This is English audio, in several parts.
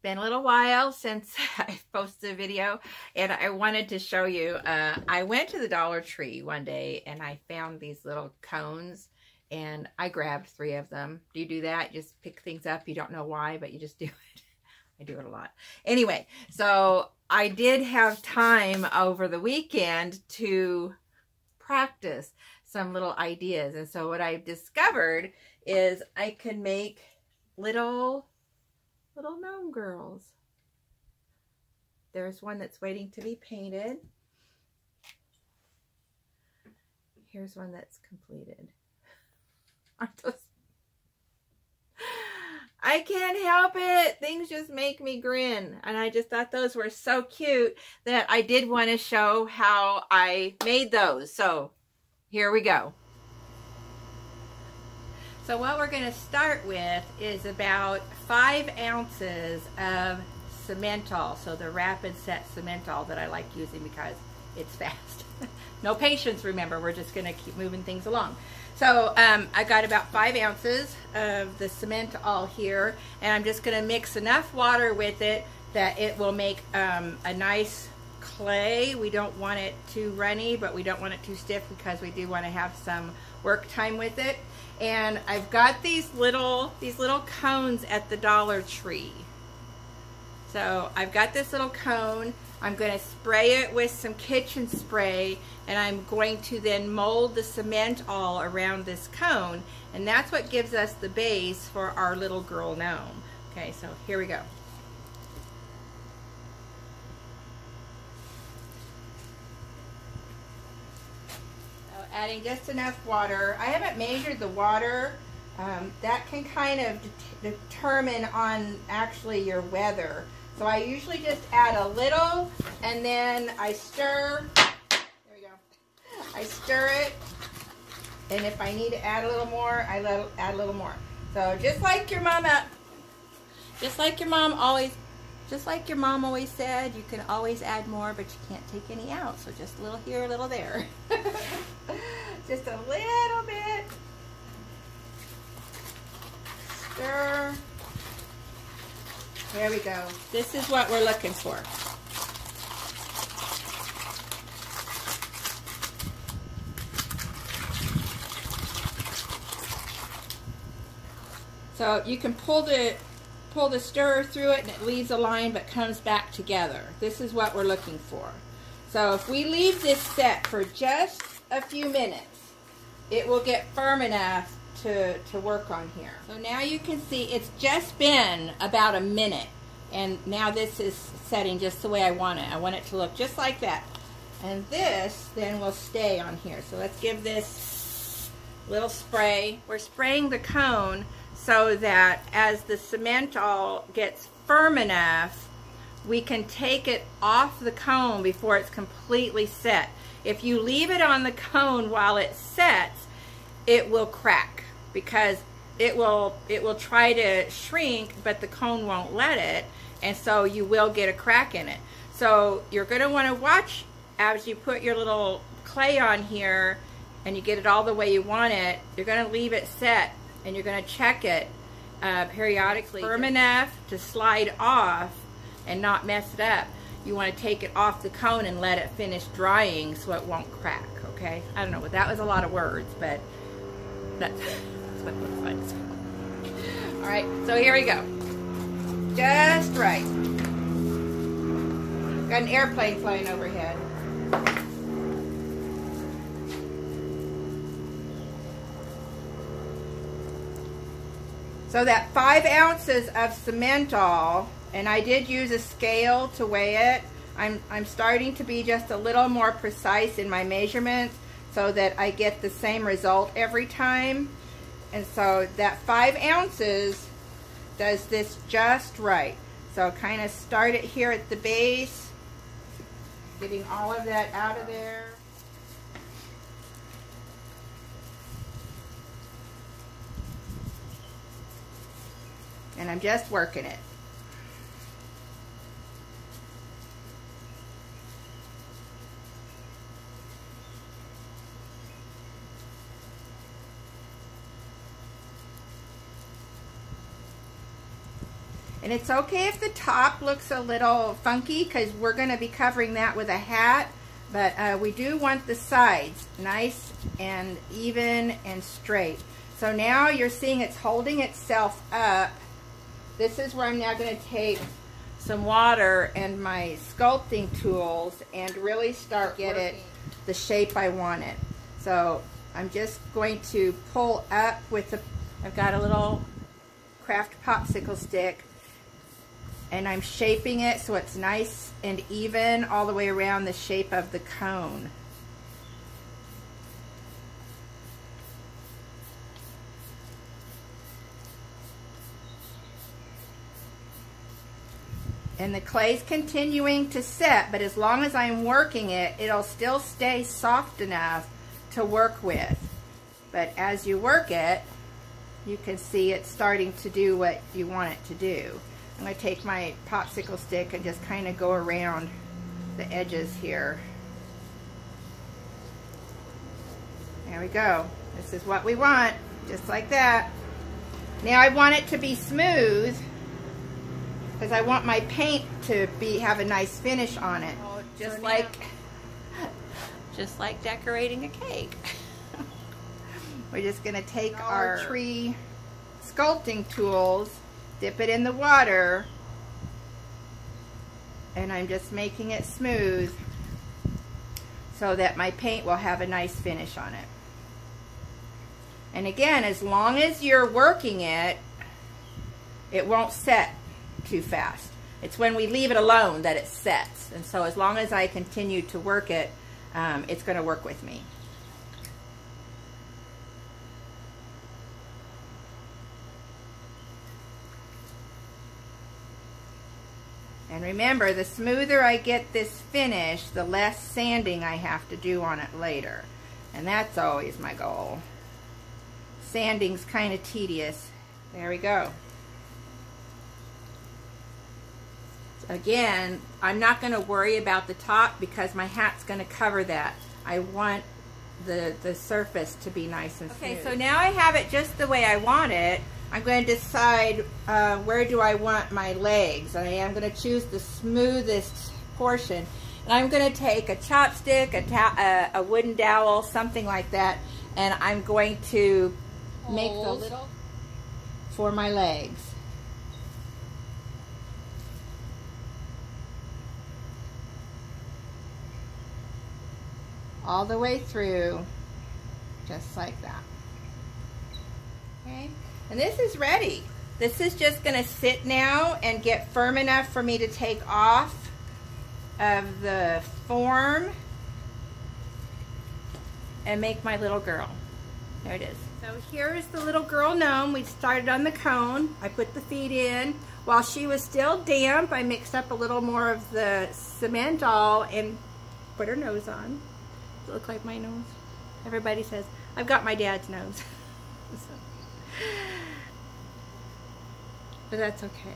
been a little while since I posted a video, and I wanted to show you. I went to the Dollar Tree one day and I found these little cones, and I grabbed 3 of them. Do you do that? You just pick things up. You don't know why, but you just do it. I do it a lot. Anyway, so I did have time over the weekend to practice some little ideas. And so what I've discovered is I can make little gnome girls. There's one that's waiting to be painted. Here's one that's completed. Aren't those? I can't help it. Things just make me grin. And I just thought those were so cute that I did want to show how I made those. So here we go. So what we're going to start with is about 5 ounces of Cemental. So the Rapid Set Cemental that I like using because it's fast. No patience, remember. We're just going to keep moving things along. So I got about 5 ounces of the Cemental here, and I'm just going to mix enough water with it that it will make a nice clay. We don't want it too runny, but we don't want it too stiff because we do want to have some work time with it. And I've got these little cones at the Dollar Tree. So I've got this little cone. I'm going to spray it with some kitchen spray, and I'm going to then mold the cement all around this cone, and that's what gives us the base for our little girl gnome. Okay, so here we go. So adding just enough water. I haven't measured the water. That can kind of determine on actually your weather. So I usually just add a little, and then I stir. There we go. I stir it, and if I need to add a little more, I add a little more. So just like your mom always said, you can always add more, but you can't take any out. So just a little here, a little there. Just a little bit. Stir. There we go. This is what we're looking for. So you can pull the stirrer through it and it leaves a line but comes back together. This is what we're looking for. So if we leave this set for just a few minutes, it will get firm enough to work on here. So now you can see it's just been about a minute, and now this is setting just the way I want it. I want it to look just like that, and this then will stay on here. So let's give this little spray. We're spraying the cone so that as the Cemental gets firm enough, we can take it off the cone before it's completely set. If you leave it on the cone while it sets, it will crack, because it will try to shrink, but the cone won't let it, and so you will get a crack in it. So you're going to want to watch as you put your little clay on here and you get it all the way you want it. You're going to leave it set, and you're going to check it periodically. Firm enough to slide off and not mess it up. You want to take it off the cone and let it finish drying so it won't crack, okay? I don't know, but that was a lot of words, but that's what it looks like. All right, so here we go. Just right. Got an airplane flying overhead. So that 5 ounces of Cemental, and I did use a scale to weigh it. I'm starting to be just a little more precise in my measurements so that I get the same result every time. And so that 5 ounces does this just right. So kind of start it here at the base, getting all of that out of there. And I'm just working it. And it's okay if the top looks a little funky because we're going to be covering that with a hat. But we do want the sides nice and even and straight. So now you're seeing it's holding itself up. This is where I'm now going to take some water and my sculpting tools and really start get it the shape I want it. So I'm just going to pull up with the, I've got a little craft popsicle stick, and I'm shaping it so it's nice and even all the way around the shape of the cone. And the clay's continuing to set, but as long as I'm working it, it'll still stay soft enough to work with. But as you work it, you can see it's starting to do what you want it to do. I'm going to take my popsicle stick and just kind of go around the edges here. There we go. This is what we want, just like that. Now I want it to be smooth because I want my paint to have a nice finish on it. Just like decorating a cake. We're just going to take our tree sculpting tools, dip it in the water, and I'm just making it smooth so that my paint will have a nice finish on it. And again, as long as you're working it, it won't set too fast. It's when we leave it alone that it sets. And so as long as I continue to work it, it's going to work with me. And remember, the smoother I get this finish, the less sanding I have to do on it later. And that's always my goal. Sanding's kind of tedious. There we go. Again, I'm not going to worry about the top because my hat's going to cover that. I want the surface to be nice and smooth. Okay, so now I have it just the way I want it. I'm going to decide where do I want my legs. I am going to choose the smoothest portion. And I'm going to take a chopstick, a wooden dowel, something like that, and I'm going to make those for my legs. All the way through, just like that. Okay, and this is ready. This is just going to sit now and get firm enough for me to take off of the form and make my little girl. There it is. So here's the little girl gnome. We started on the cone. I put the feet in. While she was still damp, I mixed up a little more of the Cemental and put her nose on. Does it look like my nose? Everybody says, I've got my dad's nose. But that's okay.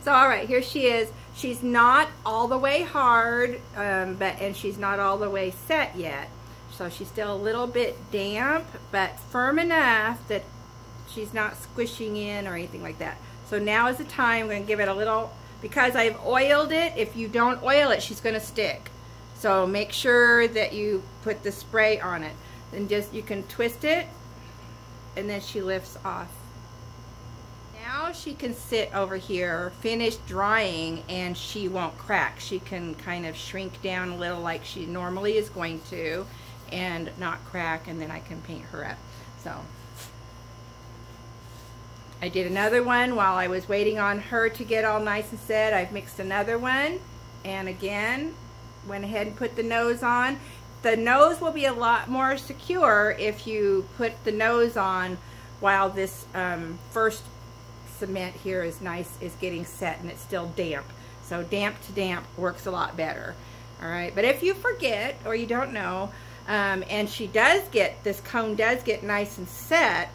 So all right, here she is. She's not all the way hard, and she's not all the way set yet. So she's still a little bit damp, but firm enough that she's not squishing in or anything like that. So now is the time. I'm going to give it a little, because I've oiled it. If you don't oil it, she's going to stick. So make sure that you put the spray on it. Then just, you can twist it, and then she lifts off. Now she can sit over here, finish drying, and she won't crack. She can kind of shrink down a little like she normally is going to and not crack, and then I can paint her up. So I did another one while I was waiting on her to get all nice and set. I've mixed another one, and again went ahead and put the nose on. The nose will be a lot more secure if you put the nose on while this first cement here is getting set and it's still damp. So damp to damp works a lot better. All right, but if you forget or you don't know, and she does get, this cone does get nice and set,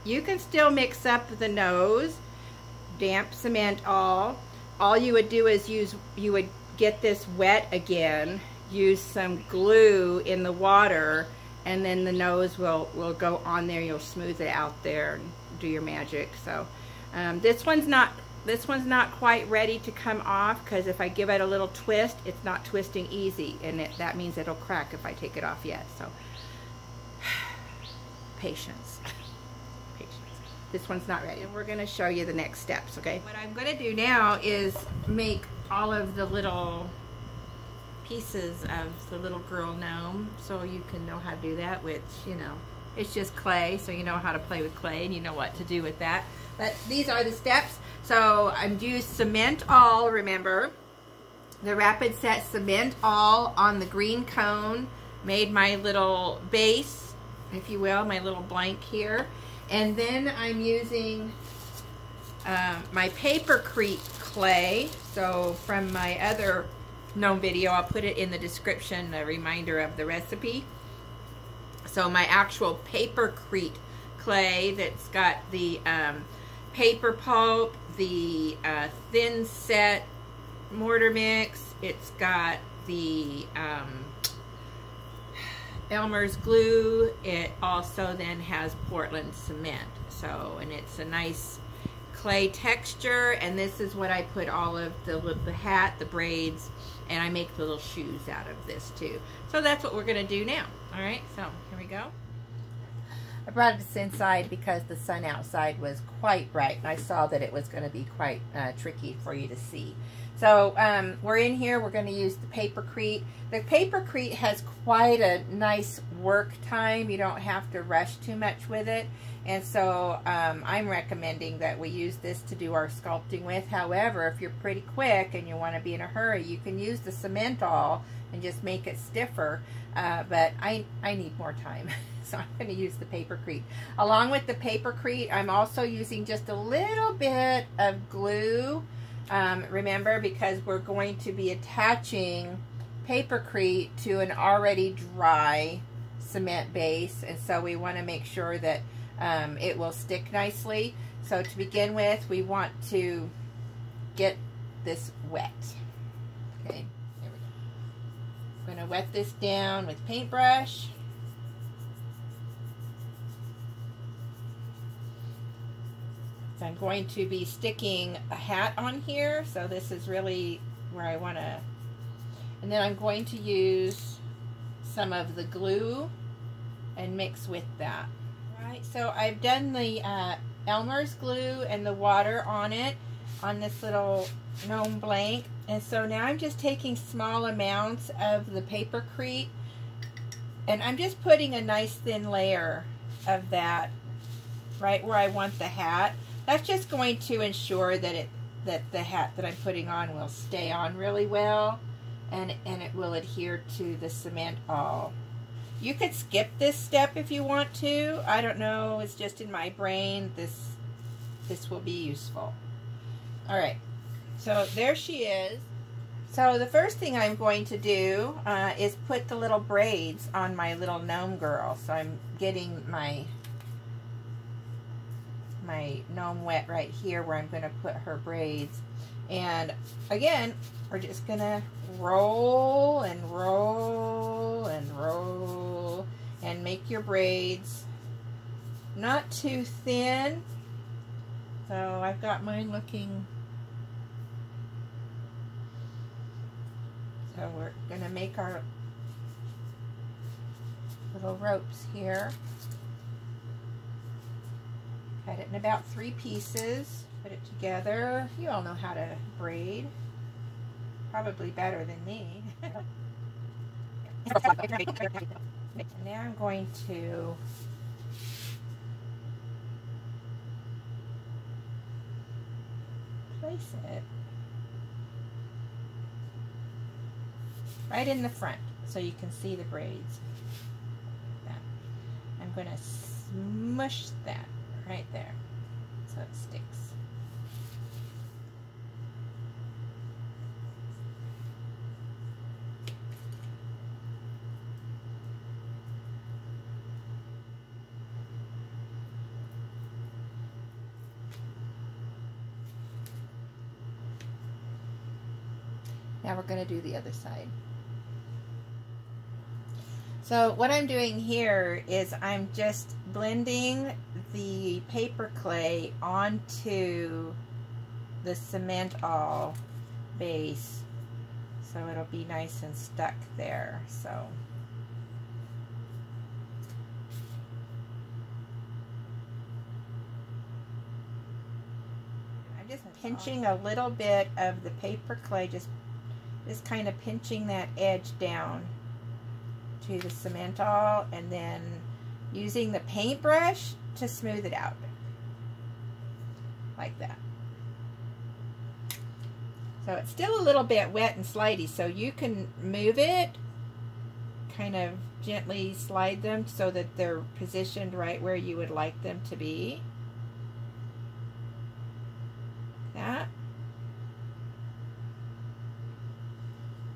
you can still mix up the nose, damp cement all you would do is you would get this wet again, use some glue in the water, and then the nose will go on there. You'll smooth it out there and do your magic. So this one's not This one's not quite ready to come off because if I give it a little twist, it's not twisting easy, and that means it'll crack if I take it off yet. So patience. Patience. This one's not ready. And we're going to show you the next steps, okay? What I'm going to do now is make all of the little pieces of the little Girl Gnome, so you can know how to do that, which, you know, it's just clay, so you know how to play with clay and you know what to do with that. But these are the steps. So I've used Cemental, remember, the Rapid Set Cemental on the green cone, made my little base, if you will, my little blank here. And then I'm using my Papercrete clay. So from my other gnome video, I'll put it in the description, a reminder of the recipe. So my actual Papercrete clay that's got the paper pulp, the thinset mortar mix, it's got the Elmer's glue. It also then has Portland cement. So, and it's a nice clay texture, and this is what I put all of the hat, the braids, and I make little shoes out of this too. So that's what we're going to do now. All right, so here we go. I brought this inside because the sun outside was quite bright, and I saw that it was going to be quite tricky for you to see. So we're in here. We're going to use the Papercrete. The Papercrete has quite a nice work time. You don't have to rush too much with it. And so I'm recommending that we use this to do our sculpting with. However, if you're pretty quick and you want to be in a hurry, you can use the Cemental and just make it stiffer. But I need more time. So I'm going to use the Papercrete. Along with the Papercrete, I'm also using just a little bit of glue. Remember, because we're going to be attaching Papercrete to an already dry cement base, and so we want to make sure that it will stick nicely. So to begin with, we want to get this wet. Okay, there we go. I'm going to wet this down with paintbrush. So I'm going to be sticking a hat on here, so this is really where I want to, and then I'm going to use some of the glue and mix with that. All right, so I've done the Elmer's glue and the water on it, on this little gnome blank, and so now I'm just taking small amounts of the Papercrete, and I'm just putting a nice thin layer of that right where I want the hat. That's just going to ensure that the hat that I'm putting on will stay on really well, and it will adhere to the Cemental. You could skip this step if you want to. I don't know, it's just in my brain. This will be useful. All right, so there she is. So the first thing I'm going to do is put the little braids on my little gnome girl. So I'm getting my gnome wet right here where I'm going to put her braids. And again, we're just going to roll and roll and roll and make your braids not too thin. So I've got mine looking, so we're going to make our little ropes here. Cut it in about 3 pieces, put it together. You all know how to braid, probably better than me. And now I'm going to place it right in the front so you can see the braids. Like that. I'm going to smush that right there so it sticks. Now we're going to do the other side. So what I'm doing here is I'm just blending the paper clay onto the Cemental base, so it'll be nice and stuck there. So I'm just pinching a little bit of the paper clay, just kind of pinching that edge down to the Cemental, and then using the paintbrush to smooth it out like that. So it's still a little bit wet and slidey, so you can move it, kind of gently slide them so that they're positioned right where you would like them to be. That.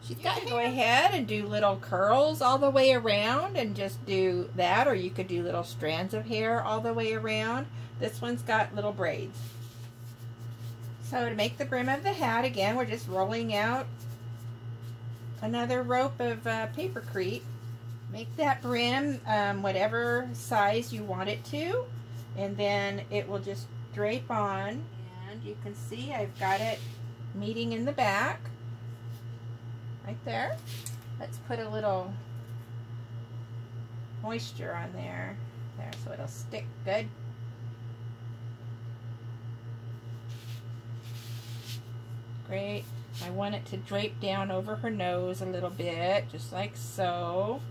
She's got to go ahead and do little curls all the way around and just do that, or you could do little strands of hair all the way around. This one's got little braids. So to make the brim of the hat, again, we're just rolling out another rope of Papercrete. Make that brim whatever size you want it to, and then it will just drape on. And you can see I've got it meeting in the back. Right there. Let's put a little moisture on there. There, so it'll stick good. Great. I want it to drape down over her nose a little bit, just like so.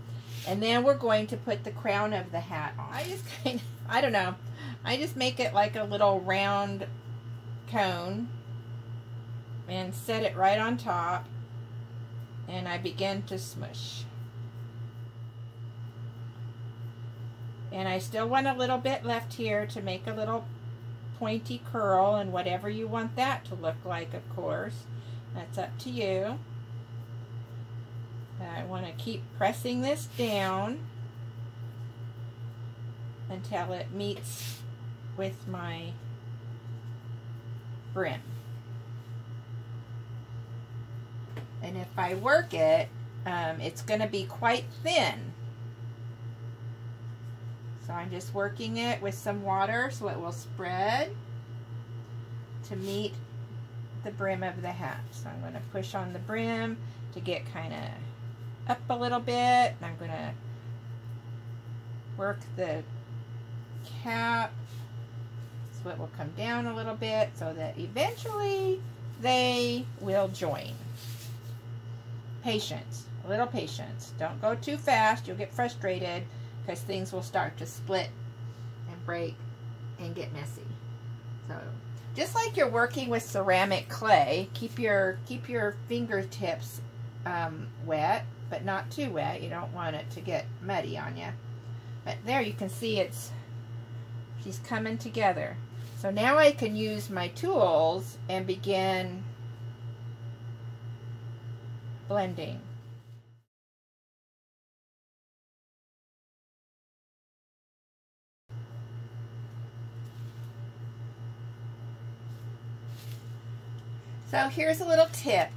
And then we're going to put the crown of the hat on. I just kind of, I don't know, I just make it like a little round cone and set it right on top. And I begin to smush. And I still want a little bit left here to make a little pointy curl, and whatever you want that to look like, of course. That's up to you. I want to keep pressing this down until it meets with my brim. And if I work it, it's going to be quite thin. So I'm just working it with some water so it will spread to meet the brim of the hat. So I'm going to push on the brim to get kind of up a little bit. And I'm going to work the cap so it will come down a little bit so that eventually they will join. Patience, a little patience. Don't go too fast. You'll get frustrated because things will start to split and break and get messy. So just like you're working with ceramic clay, keep your fingertips wet, but not too wet. You don't want it to get muddy on you. But there you can see she's coming together. So now I can use my tools and begin blending. So here's a little tip.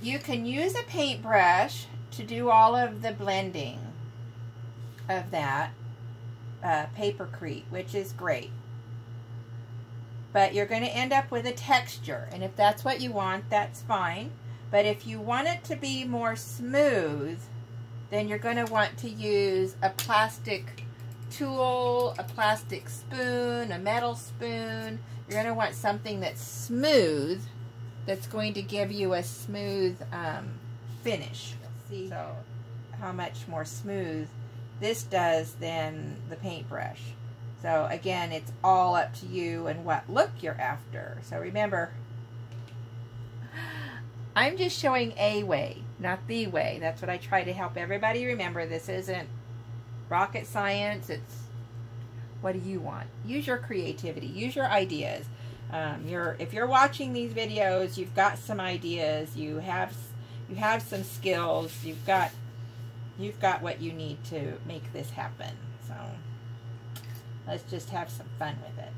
You can use a paintbrush to do all of the blending of that Papercrete, which is great. But you're going to end up with a texture, and if that's what you want, that's fine. But if you want it to be more smooth, then you're going to want to use a plastic tool, a plastic spoon, a metal spoon. You're going to want something that's smooth, that's going to give you a smooth finish. See so how much more smooth this does than the paintbrush. So again, it's all up to you and what look you're after. So remember, I'm just showing a way, not the way. That's what I try to help everybody remember. This isn't rocket science. It's what do you want? Use your creativity. Use your ideas. If you're watching these videos, you've got some ideas. You have some skills. You've got what you need to make this happen. So let's just have some fun with it.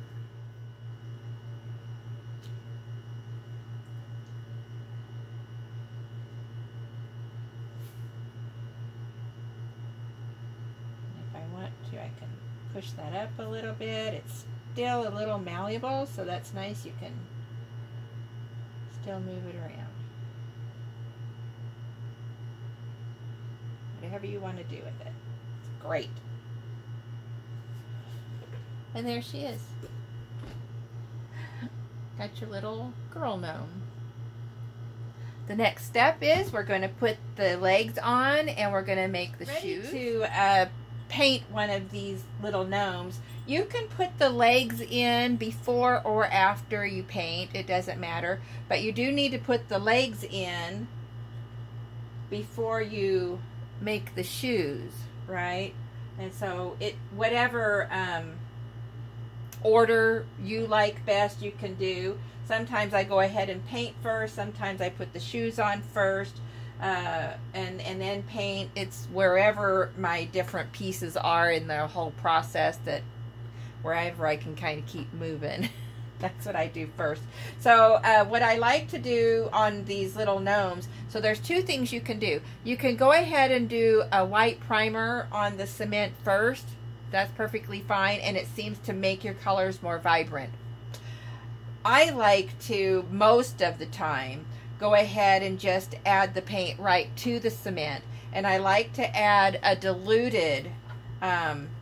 I can push that up a little bit. It's still a little malleable, so that's nice. You can still move it around. Whatever you want to do with it. It's great. And there she is. Got your little girl gnome. The next step is we're going to put the legs on and we're going to make the shoes. To paint one of these little gnomes, you can put the legs in before or after you paint. It doesn't matter. But you do need to put the legs in before you make the shoes, right? And so whatever order you like best, you can do. Sometimes I go ahead and paint first. Sometimes I put the shoes on first, and then paint. It's wherever my different pieces are in the whole process, that wherever I can kind of keep moving. That's what I do first. So what I like to do on these little gnomes, so there's two things you can do. You can go ahead and do a white primer on the cement first. That's perfectly fine, and it seems to make your colors more vibrant. I like to, most of the time, go ahead and just add the paint right to the cement. And I like to add a diluted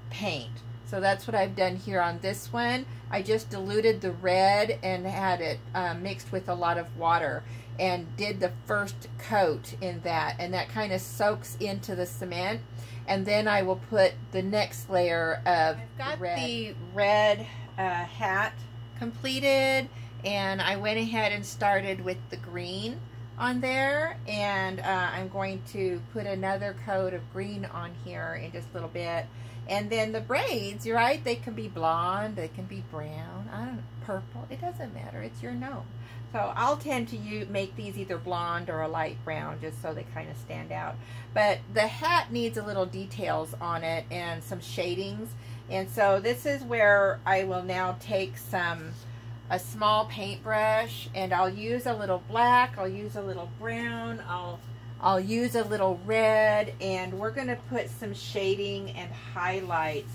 paint. So that's what I've done here on this one. I just diluted the red and had it mixed with a lot of water and did the first coat in that. And that kind of soaks into the cement. And then I will put the next layer of the red hat completed, and I went ahead and started with the green on there, and I'm going to put another coat of green on here in just a little bit. And then the braids, you're right, they can be blonde, they can be brown, I don't know, purple, it doesn't matter, it's your gnome. So I'll tend to make these either blonde or a light brown, just so they kind of stand out. But the hat needs a little details on it and some shadings. And so this is where I will now take a small paintbrush, and I'll use a little black, I'll use a little brown, I'll use a little red, and we're going to put some shading and highlights.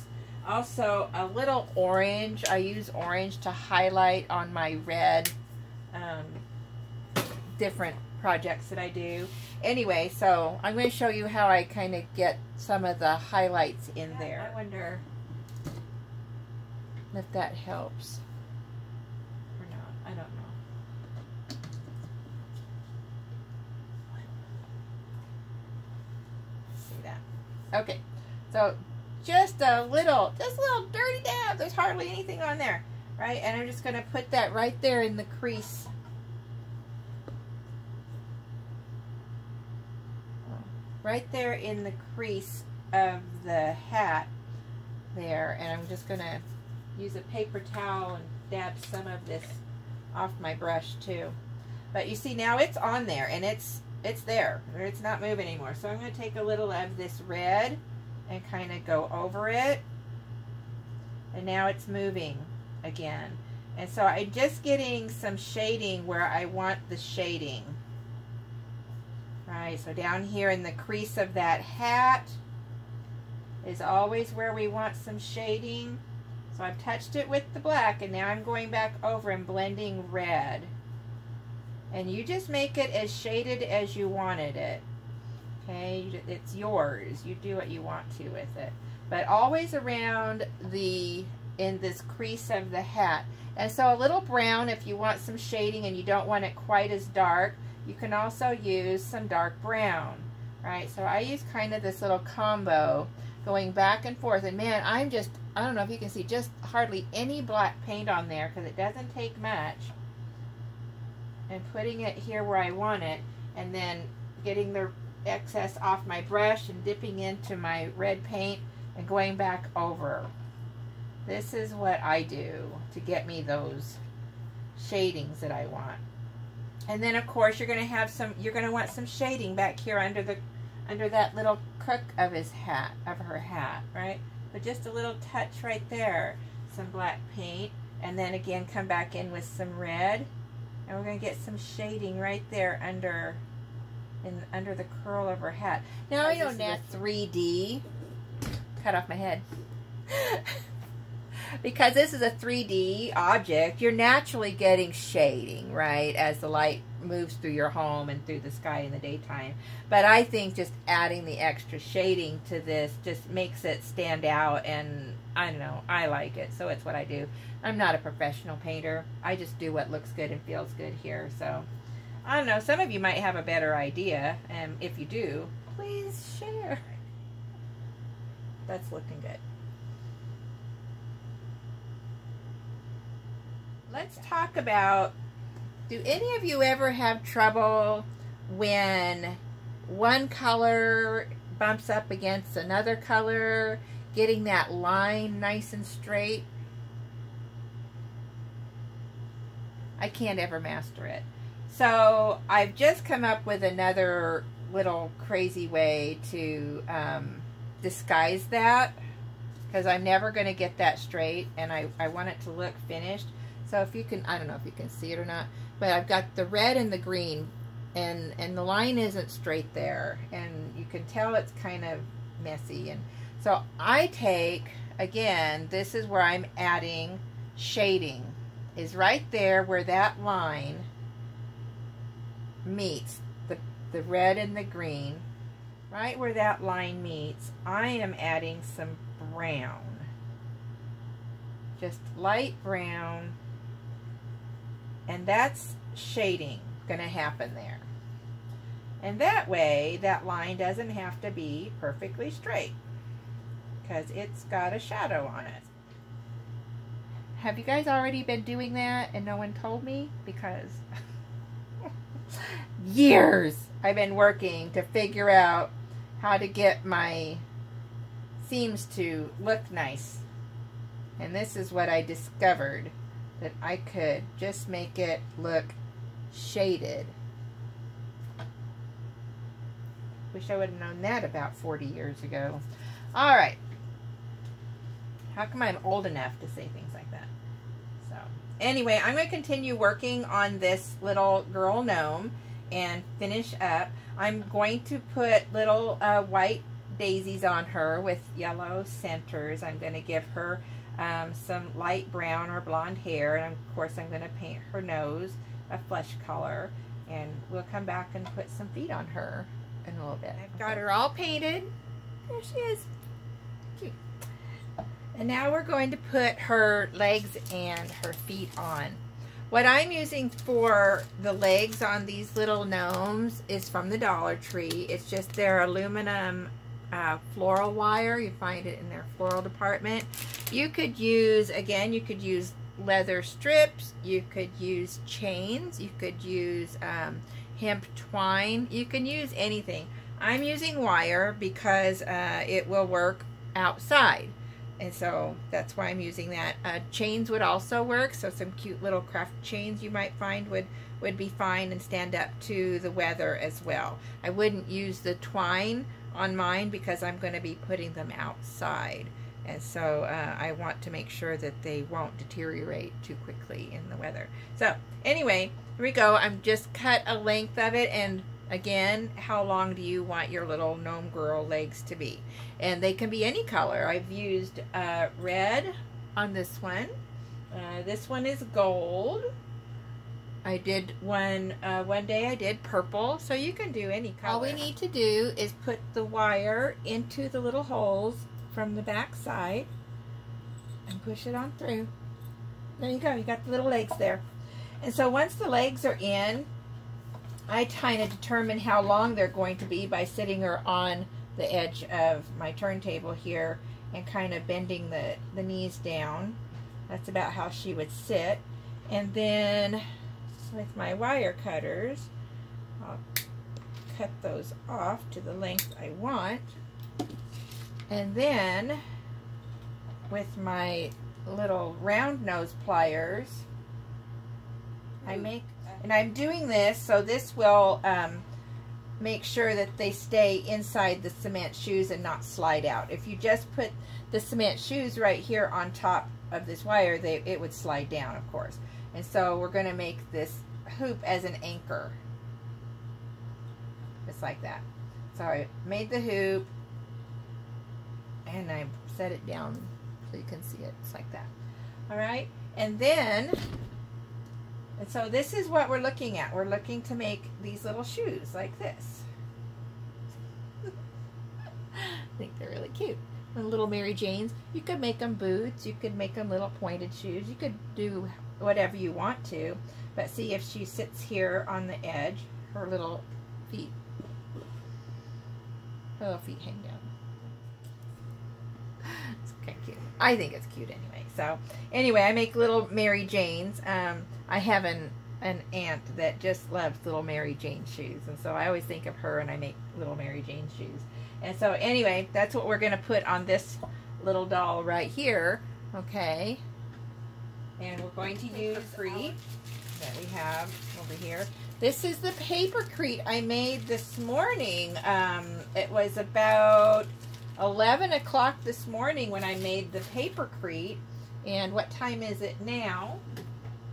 Also a little orange. I use orange to highlight on my red different projects that I do. Anyway, so I'm going to show you how I kind of get some of the highlights in there. I wonder if that helps or not. I don't know. See that? Okay, so just a little dirty dab. There's hardly anything on there, right? And I'm just going to put that right there in the crease. Right there in the crease of the hat there, and I'm just going to use a paper towel and dab some of this off my brush too. But you see, now it's on there, and it's there, or it's not moving anymore. So I'm going to take a little of this red and kind of go over it, and now it's moving again. And so I'm just getting some shading where I want the shading. Right, so down here in the crease of that hat is always where we want some shading. So I've touched it with the black, and now I'm going back over and blending red. And you just make it as shaded as you wanted it. Okay, it's yours. You do what you want to with it. But always around in this crease of the hat. And so a little brown if you want some shading and you don't want it quite as dark. You can also use some dark brown, right? So I use kind of this little combo going back and forth. And man, I don't know if you can see, just hardly any black paint on there because it doesn't take much. And putting it here where I want it, and then getting the excess off my brush and dipping into my red paint and going back over. This is what I do to get me those shadings that I want. And then of course you're going to want some shading back here under that little crook of her hat, right? But just a little touch right there, some black paint, and then again come back in with some red, and we're going to get some shading right there under the curl of her hat. Now I don't have 3D. Cut off my head. Because this is a 3D object, you're naturally getting shading, right, as the light moves through your home and through the sky in the daytime. But I think just adding the extra shading to this just makes it stand out, and I don't know, I like it, so it's what I do. I'm not a professional painter. I just do what looks good and feels good here. So I don't know, some of you might have a better idea, and if you do, please share. That's looking good. Let's talk about, do any of you ever have trouble when one color bumps up against another color, getting that line nice and straight? I can't ever master it. So I've just come up with another little crazy way to disguise that, because I'm never going to get that straight, and I want it to look finished. So if you can, I don't know if you can see it or not, but I've got the red and the green, and the line isn't straight there, and you can tell it's kind of messy. And so I take, again, this is where I'm adding shading, is right there where that line meets the red and the green. Right where that line meets, I am adding some brown, just light brown, and that's shading going to happen there. And that way, that line doesn't have to be perfectly straight, because it's got a shadow on it. Have you guys already been doing that and no one told me? Because years I've been working to figure out how to get my seams to look nice. And this is what I discovered, that I could just make it look shaded. Wish I would have known that about 40 years ago. All right. How come I'm old enough to say things like that? So anyway, I'm going to continue working on this little girl gnome and finish up. I'm going to put little white daisies on her with yellow centers. I'm going to give her some light brown or blonde hair, and of course I'm going to paint her nose a flesh color, and we'll come back and put some feet on her in a little bit. I've got her all painted. There she is. Cute. And now we're going to put her legs and her feet on. What I'm using for the legs on these little gnomes is from the Dollar Tree. It's just their aluminum floral wire. You find it in their floral department. You could use, again, you could use leather strips. You could use chains. You could use hemp twine. You can use anything. I'm using wire because it will work outside. And so that's why I'm using that. Chains would also work, so some cute little craft chains you might find would be fine and stand up to the weather as well. I wouldn't use the twine on mine because I'm going to be putting them outside. And so I want to make sure that they won't deteriorate too quickly in the weather. So anyway, here we go. I'm just cut a length of it, and again, how long do you want your little gnome girl legs to be? And they can be any color. I've used red on this one. This one is gold. I did one day I did purple, so you can do any color. All we need to do is put the wire into the little holes from the back side and push it on through. There you go. You got the little legs there. And so once the legs are in, I kind of determine how long they're going to be by sitting her on the edge of my turntable here and kind of bending the knees down. That's about how she would sit. And then with my wire cutters, I'll cut those off to the length I want. And then with my little round nose pliers, and I'm doing this so this will make sure that they stay inside the cement shoes and not slide out. If you just put the cement shoes right here on top of this wire, it would slide down, of course. And so we're going to make this hoop as an anchor, just like that. So I made the hoop and I set it down so you can see it. It's like that. All right, and then And so this is what we're looking at. We're looking to make these little shoes like this. I think they're really cute. And little Mary Janes. You could make them boots. You could make them little pointed shoes. You could do whatever you want to. But see, if she sits here on the edge, her little feet hang down. It's kind of cute. I think it's cute anyway. So anyway, I make little Mary Janes. I have an aunt that just loves little Mary Jane shoes, and so I always think of her and I make little Mary Jane shoes. And so anyway, that's what we're going to put on this little doll right here. Okay. And we're going to use Papercrete that we have over here. This is the Papercrete I made this morning. It was about 11 o'clock this morning when I made the Papercrete. And what time is it now?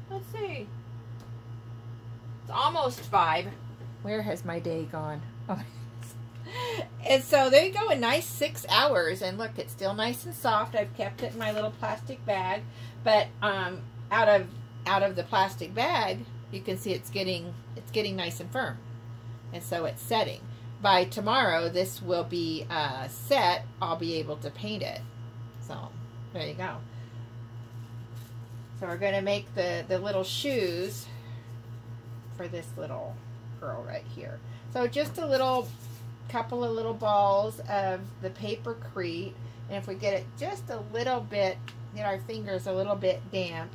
Let's see. It's almost 5. Where has my day gone? Oh. And so there you go, a nice 6 hours. And look, it's still nice and soft. I've kept it in my little plastic bag. But out of the plastic bag, you can see it's getting nice and firm. And so it's setting. By tomorrow, this will be set. I'll be able to paint it. So there you go. So we're going to make the little shoes for this little girl right here. So just a couple of little balls of the Papercrete, and if we get it just a little bit, get our fingers a little bit damp,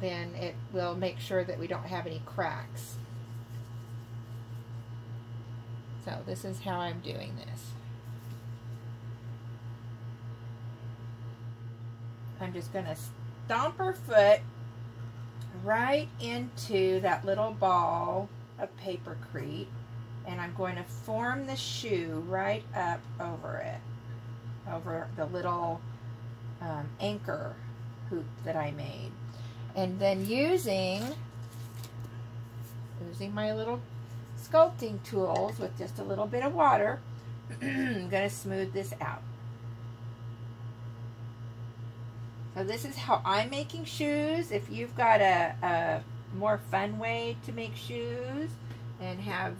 then it will make sure that we don't have any cracks. So this is how I'm doing this. I'm just going to stomp her foot right into that little ball of Papercrete, and I'm going to form the shoe right up over it, over the little anchor hoop that I made. And then using my little sculpting tools with just a little bit of water, I'm going to smooth this out. So this is how I'm making shoes. If you've got a more fun way to make shoes and have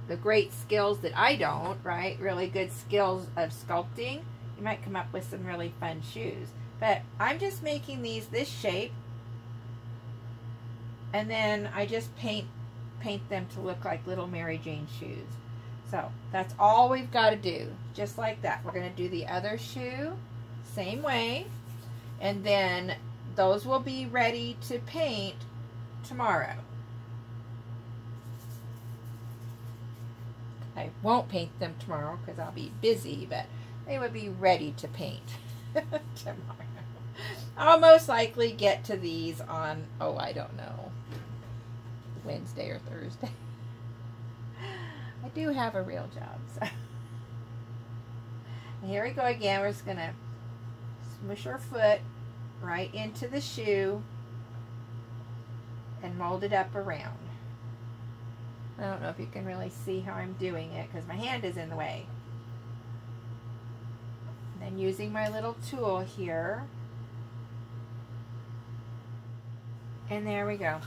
the great skills that I don't, right? Really good skills of sculpting, you might come up with some really fun shoes. But I'm just making this shape, and then I just paint them to look like little Mary Jane shoes. So that's all we've got to do, just like that. We're going to do the other shoe same way, and then those will be ready to paint tomorrow. I won't paint them tomorrow because I'll be busy, but they would be ready to paint tomorrow. I'll most likely get to these on, oh, I don't know, Wednesday or Thursday. I do have a real job, so. And here we go again. We're just going to smush our foot right into the shoe and mold it up around. I don't know if you can really see how I'm doing it because my hand is in the way. And then using my little tool here. And there we go.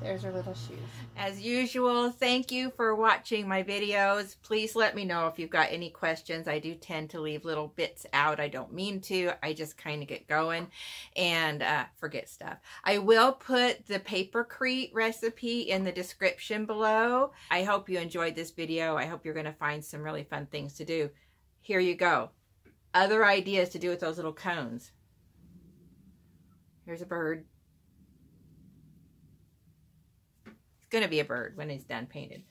There's our little shoes. As usual, thank you for watching my videos. Please let me know if you've got any questions. I do tend to leave little bits out. I don't mean to. I just kind of get going and forget stuff. I will put the Papercrete recipe in the description below. I hope you enjoyed this video. I hope you're going to find some really fun things to do. Here you go. Other ideas to do with those little cones. Here's a bird. Going to be a bird when it's done painted.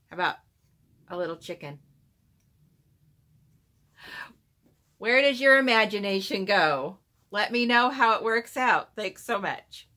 How about a little chicken? Where does your imagination go? Let me know how it works out. Thanks so much.